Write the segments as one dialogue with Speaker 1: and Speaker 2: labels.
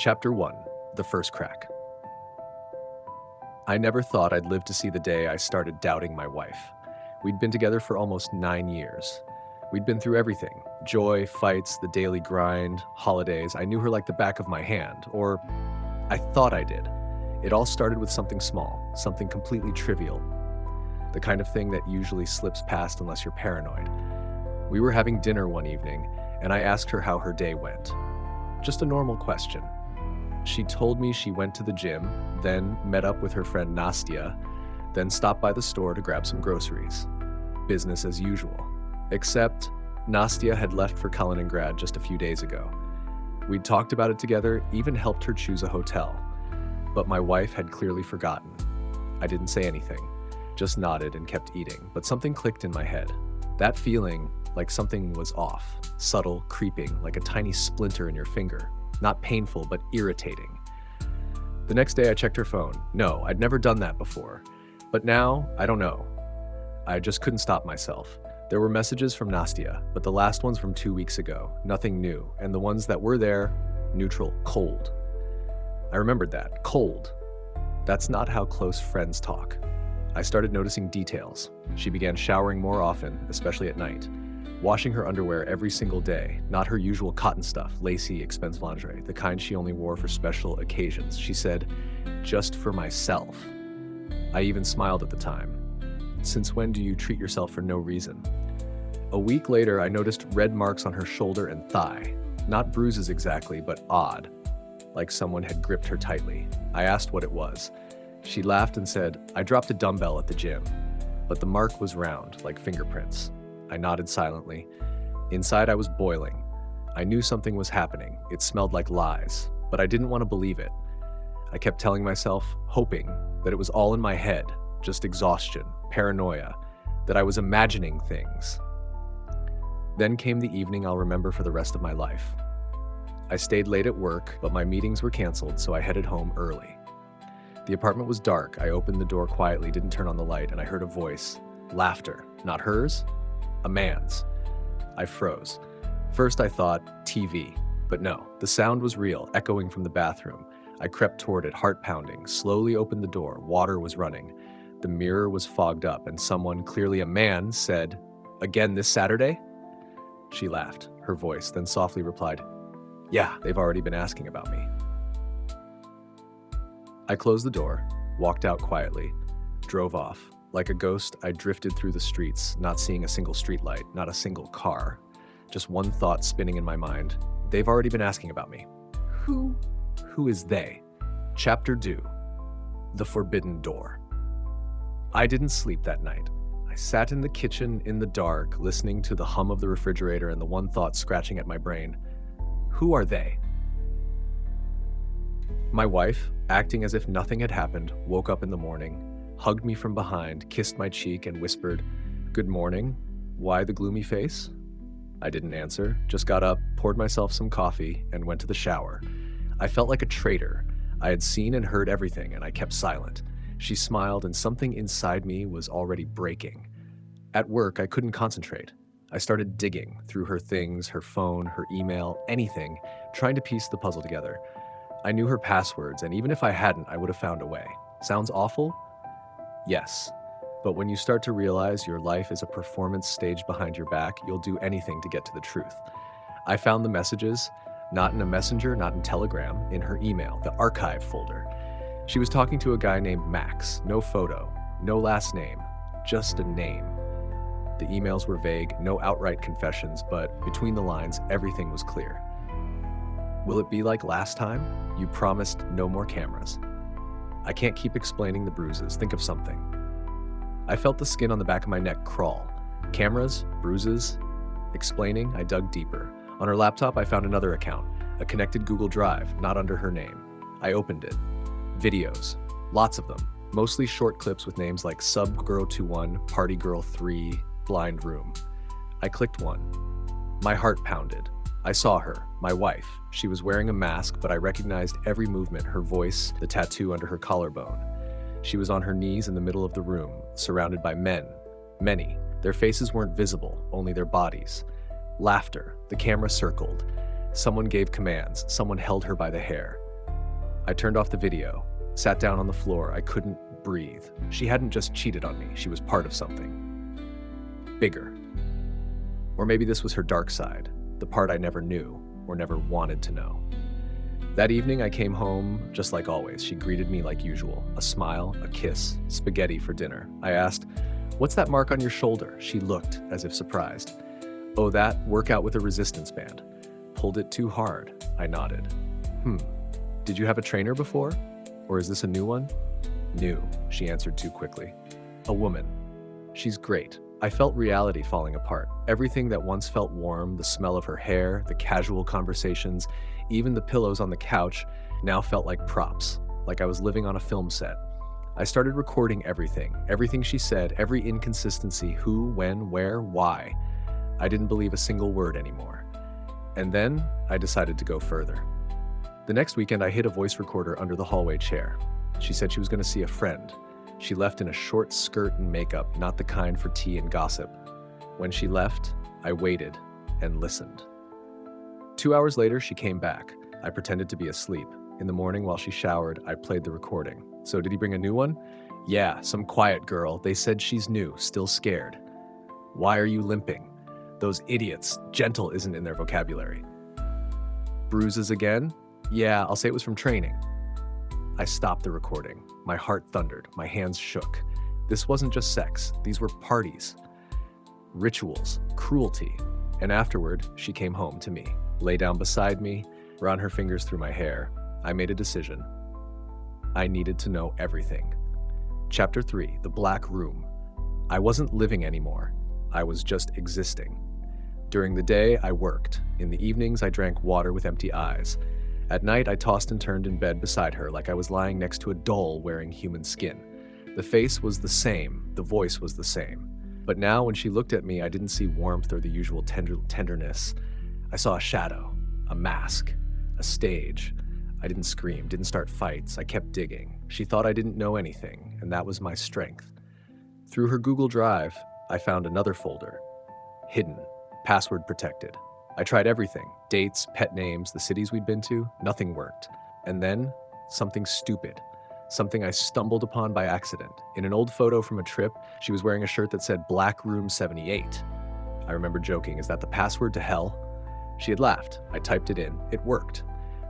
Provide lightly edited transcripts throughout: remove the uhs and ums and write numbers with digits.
Speaker 1: Chapter 1: The First Crack. I never thought I'd live to see the day I started doubting my wife. We'd been together for almost 9 years. We'd been through everything: joy, fights, the daily grind, holidays. I knew her like the back of my hand, or I thought I did. It all started with something small, something completely trivial. The kind of thing that usually slips past unless you're paranoid. We were having dinner one evening, and I asked her how her day went. Just a normal question. She told me she went to the gym, then met up with her friend Nastya, then stopped by the store to grab some groceries. Business as usual. Except Nastya had left for Kaliningrad just a few days ago. We'd talked about it together, even helped her choose a hotel. But my wife had clearly forgotten. I didn't say anything, just nodded and kept eating, but something clicked in my head. That feeling, like something was off, subtle, creeping, like a tiny splinter in your finger. Not painful, but irritating. The next day I checked her phone. No, I'd never done that before. But now, I don't know. I just couldn't stop myself. There were messages from Nastya, but the last ones from 2 weeks ago, nothing new. And the ones that were there, neutral, cold. I remembered that, cold. That's not how close friends talk. I started noticing details. She began showering more often, especially at night. Washing her underwear every single day, not her usual cotton stuff, lacy, expensive lingerie, the kind she only wore for special occasions. She said, just for myself. I even smiled at the time. Since when do you treat yourself for no reason? A week later, I noticed red marks on her shoulder and thigh. Not bruises exactly, but odd, like someone had gripped her tightly. I asked what it was. She laughed and said, I dropped a dumbbell at the gym, but the mark was round, like fingerprints. I nodded silently. Inside, I was boiling. I knew something was happening. It smelled like lies, but I didn't want to believe it. I kept telling myself, hoping, that it was all in my head, just exhaustion, paranoia, that I was imagining things. Then came the evening I'll remember for the rest of my life. I stayed late at work, but my meetings were canceled, so I headed home early. The apartment was dark. I opened the door quietly, didn't turn on the light, and I heard a voice. Laughter. Not hers, a man's. I froze. First I thought, TV. But no, the sound was real, echoing from the bathroom. I crept toward it, heart pounding, slowly opened the door. Water was running. The mirror was fogged up, and someone, clearly a man, said, Again this Saturday? She laughed, her voice, then softly replied, Yeah, they've already been asking about me. I closed the door, walked out quietly, drove off. Like a ghost, I drifted through the streets, not seeing a single streetlight, not a single car. Just one thought spinning in my mind. They've already been asking about me. Who is they? Chapter 2: The Forbidden Door. I didn't sleep that night. I sat in the kitchen in the dark, listening to the hum of the refrigerator and the one thought scratching at my brain. Who are they? My wife, acting as if nothing had happened, woke up in the morning, hugged me from behind, kissed my cheek, and whispered, Good morning. Why the gloomy face? I didn't answer, just got up, poured myself some coffee, and went to the shower. I felt like a traitor. I had seen and heard everything, and I kept silent. She smiled, and something inside me was already breaking. At work, I couldn't concentrate. I started digging through her things, her phone, her email, anything, trying to piece the puzzle together. I knew her passwords, and even if I hadn't, I would have found a way. Sounds awful? Yes, but when you start to realize your life is a performance staged behind your back, you'll do anything to get to the truth. I found the messages, not in a messenger, not in Telegram, in her email, the archive folder. She was talking to a guy named Max, no photo, no last name, just a name. The emails were vague, no outright confessions, but between the lines, everything was clear. Will it be like last time? You promised no more cameras. I can't keep explaining the bruises. Think of something. I felt the skin on the back of my neck crawl. Cameras, bruises. Explaining, I dug deeper. On her laptop, I found another account, a connected Google Drive, not under her name. I opened it. Videos. Lots of them. Mostly short clips with names like Subgirl21, Partygirl3, Blind Room. I clicked one. My heart pounded. I saw her, my wife. She was wearing a mask, but I recognized every movement, her voice, the tattoo under her collarbone. She was on her knees in the middle of the room, surrounded by men. Many. Their faces weren't visible, only their bodies. Laughter. The camera circled. Someone gave commands. Someone held her by the hair. I turned off the video, sat down on the floor. I couldn't breathe. She hadn't just cheated on me, she was part of something bigger. Or maybe this was her dark side, the part I never knew or never wanted to know. That evening, I came home just like always. She greeted me like usual. A smile, a kiss, spaghetti for dinner. I asked, "What's that mark on your shoulder?" She looked as if surprised. "Oh, that workout with a resistance band. Pulled it too hard." I nodded. Did you have a trainer before? Or is this a new one?" "New," she answered too quickly. "A woman. She's great." I felt reality falling apart. Everything that once felt warm, the smell of her hair, the casual conversations, even the pillows on the couch, now felt like props, like I was living on a film set. I started recording everything she said, every inconsistency, who, when, where, why. I didn't believe a single word anymore. And then I decided to go further. The next weekend, I hid a voice recorder under the hallway chair. She said she was going to see a friend. She left in a short skirt and makeup, not the kind for tea and gossip. When she left, I waited and listened. 2 hours later, she came back. I pretended to be asleep. In the morning, while she showered, I played the recording. "So did he bring a new one?" "Yeah, some quiet girl. They said she's new, still scared." "Why are you limping?" "Those idiots. Gentle isn't in their vocabulary." "Bruises again?" "Yeah, I'll say it was from training." I stopped the recording. My heart thundered. My hands shook. This wasn't just sex. These were parties. Rituals. Cruelty. And afterward, she came home to me, lay down beside me, ran her fingers through my hair. I made a decision. I needed to know everything. Chapter 3. The Black Room. I wasn't living anymore. I was just existing. During the day, I worked. In the evenings, I drank water with empty eyes. At night, I tossed and turned in bed beside her like I was lying next to a doll wearing human skin. The face was the same, the voice was the same. But now, when she looked at me, I didn't see warmth or the usual tenderness. I saw a shadow, a mask, a stage. I didn't scream, didn't start fights. I kept digging. She thought I didn't know anything, and that was my strength. Through her Google Drive, I found another folder. Hidden, password protected. I tried everything, dates, pet names, the cities we'd been to, nothing worked. And then, something stupid, something I stumbled upon by accident. In an old photo from a trip, she was wearing a shirt that said Black Room 78. I remember joking, "Is that the password to hell?" She had laughed. I typed it in. It worked.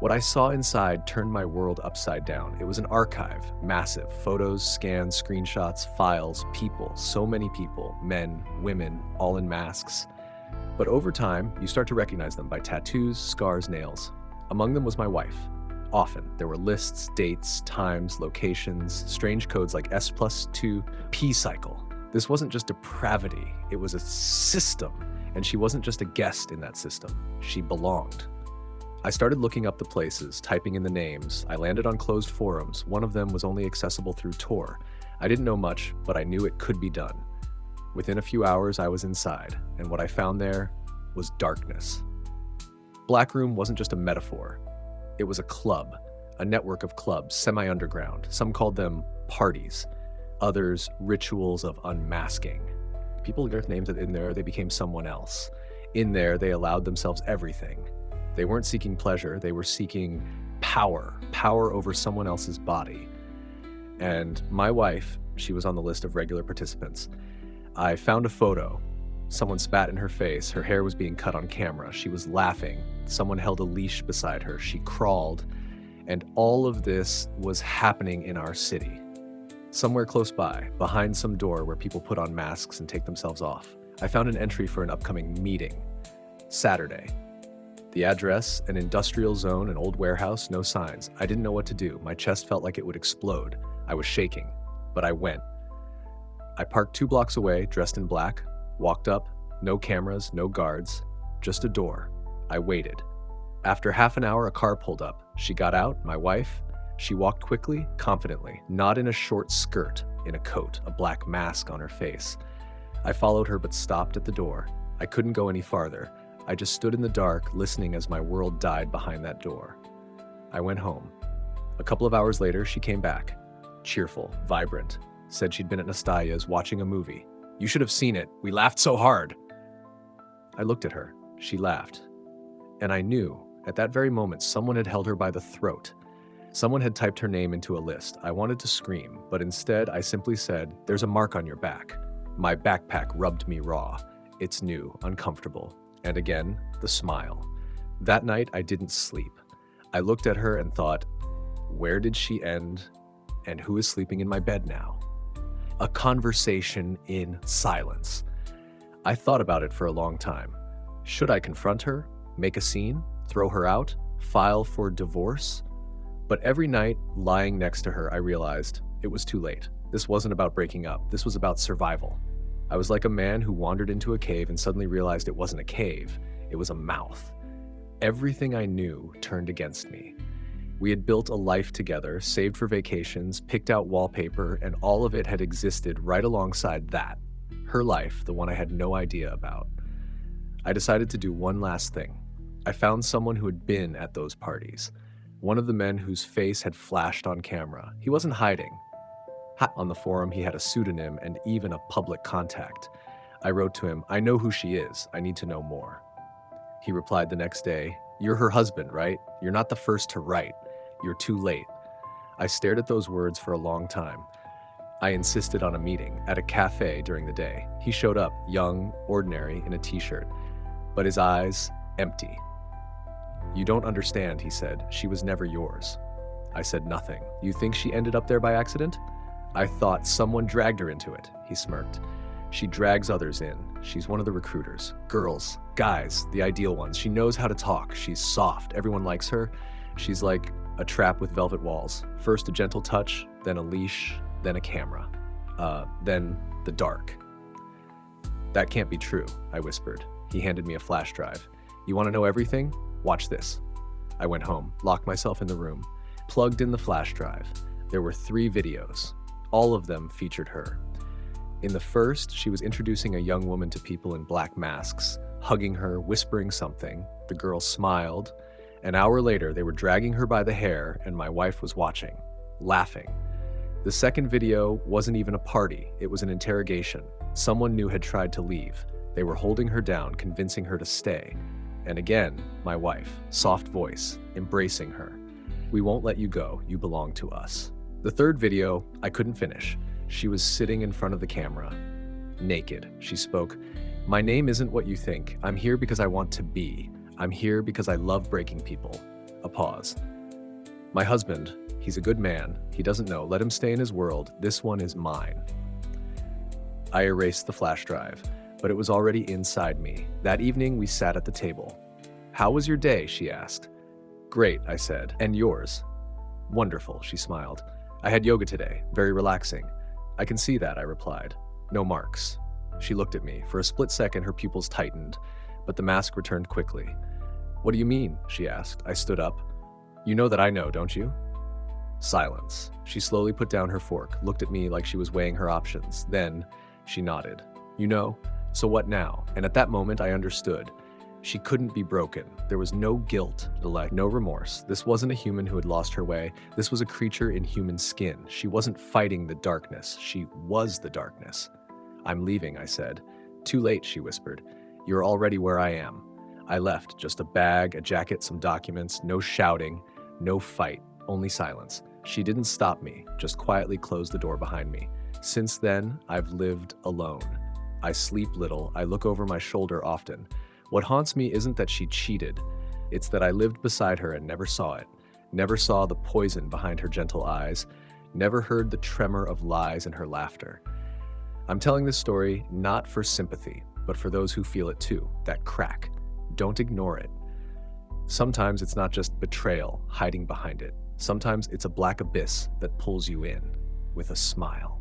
Speaker 1: What I saw inside turned my world upside down. It was an archive, massive, photos, scans, screenshots, files, people, so many people, men, women, all in masks. But over time, you start to recognize them by tattoos, scars, nails. Among them was my wife. Often, there were lists, dates, times, locations, strange codes like S+2, P cycle. This wasn't just depravity, it was a system, and she wasn't just a guest in that system. She belonged. I started looking up the places, typing in the names. I landed on closed forums. One of them was only accessible through Tor. I didn't know much, but I knew it could be done. Within a few hours, I was inside, and what I found there was darkness. Black Room wasn't just a metaphor. It was a club, a network of clubs, semi-underground. Some called them parties, others rituals of unmasking. People got names in there, they became someone else. In there, they allowed themselves everything. They weren't seeking pleasure, they were seeking power over someone else's body. And my wife, she was on the list of regular participants. I found a photo. Someone spat in her face. Her hair was being cut on camera. She was laughing. Someone held a leash beside her. She crawled. And all of this was happening in our city. Somewhere close by, behind some door where people put on masks and take themselves off. I found an entry for an upcoming meeting. Saturday. The address, an industrial zone, an old warehouse, no signs. I didn't know what to do. My chest felt like it would explode. I was shaking, but I went. I parked 2 blocks away, dressed in black, walked up, no cameras, no guards, just a door. I waited. After half an hour, a car pulled up. She got out, my wife. She walked quickly, confidently, not in a short skirt, in a coat, a black mask on her face. I followed her but stopped at the door. I couldn't go any farther. I just stood in the dark, listening as my world died behind that door. I went home. A couple of hours later, she came back. Cheerful, vibrant. Said she'd been at Nastalia's watching a movie. "You should have seen it. We laughed so hard." I looked at her. She laughed. And I knew, at that very moment, someone had held her by the throat. Someone had typed her name into a list. I wanted to scream, but instead I simply said, "There's a mark on your back." My backpack rubbed me raw. It's new, uncomfortable. And again, the smile. That night, I didn't sleep. I looked at her and thought, where did she end, and who is sleeping in my bed now? A conversation in silence. I thought about it for a long time. Should I confront her, make a scene, throw her out, file for divorce? But every night, lying next to her, I realized it was too late. This wasn't about breaking up. This was about survival. I was like a man who wandered into a cave and suddenly realized it wasn't a cave. It was a mouth. Everything I knew turned against me. We had built a life together, saved for vacations, picked out wallpaper, and all of it had existed right alongside that. Her life, the one I had no idea about. I decided to do one last thing. I found someone who had been at those parties. One of the men whose face had flashed on camera. He wasn't hiding. On the forum, he had a pseudonym and even a public contact. I wrote to him, "I know who she is. I need to know more." He replied the next day, "You're her husband, right? You're not the first to write. You're too late." I stared at those words for a long time. I insisted on a meeting at a cafe during the day. He showed up, young, ordinary, in a t-shirt, but his eyes empty. "You don't understand," he said. "She was never yours." I said nothing. "You think she ended up there by accident?" "I thought someone dragged her into it," he smirked. "She drags others in. She's one of the recruiters. Girls, guys, the ideal ones. She knows how to talk. She's soft. Everyone likes her. She's like a trap with velvet walls. First a gentle touch, then a leash, then a camera. Then the dark." "That can't be true," I whispered. He handed me a flash drive. "You want to know everything? Watch this." I went home, locked myself in the room, plugged in the flash drive. There were 3 videos. All of them featured her. In the first, she was introducing a young woman to people in black masks, hugging her, whispering something. The girl smiled. An hour later, they were dragging her by the hair, and my wife was watching, laughing. The second video wasn't even a party. It was an interrogation. Someone new had tried to leave. They were holding her down, convincing her to stay. And again, my wife, soft voice, embracing her. "We won't let you go. You belong to us." The third video, I couldn't finish. She was sitting in front of the camera, naked. She spoke, "My name isn't what you think. I'm here because I want to be. I'm here because I love breaking people." A pause. "My husband, he's a good man. He doesn't know. Let him stay in his world. This one is mine." I erased the flash drive, but it was already inside me. That evening, we sat at the table. "How was your day?" she asked. "Great," I said. "And yours?" "Wonderful," she smiled. "I had yoga today. Very relaxing." "I can see that," I replied. "No marks." She looked at me. For a split second, her pupils tightened, but the mask returned quickly. "What do you mean?" she asked. I stood up. "You know that I know, don't you?" Silence. She slowly put down her fork, looked at me like she was weighing her options. Then she nodded. "You know? So what now?" And at that moment, I understood. She couldn't be broken. There was no guilt, no remorse. This wasn't a human who had lost her way. This was a creature in human skin. She wasn't fighting the darkness. She was the darkness. "I'm leaving," I said. "Too late," she whispered. "You're already where I am." I left, just a bag, a jacket, some documents, no shouting, no fight, only silence. She didn't stop me, just quietly closed the door behind me. Since then, I've lived alone. I sleep little. I look over my shoulder often. What haunts me isn't that she cheated. It's that I lived beside her and never saw it. Never saw the poison behind her gentle eyes. Never heard the tremor of lies in her laughter. I'm telling this story not for sympathy, but for those who feel it too, that crack. Don't ignore it. Sometimes it's not just betrayal hiding behind it. Sometimes it's a black abyss that pulls you in with a smile.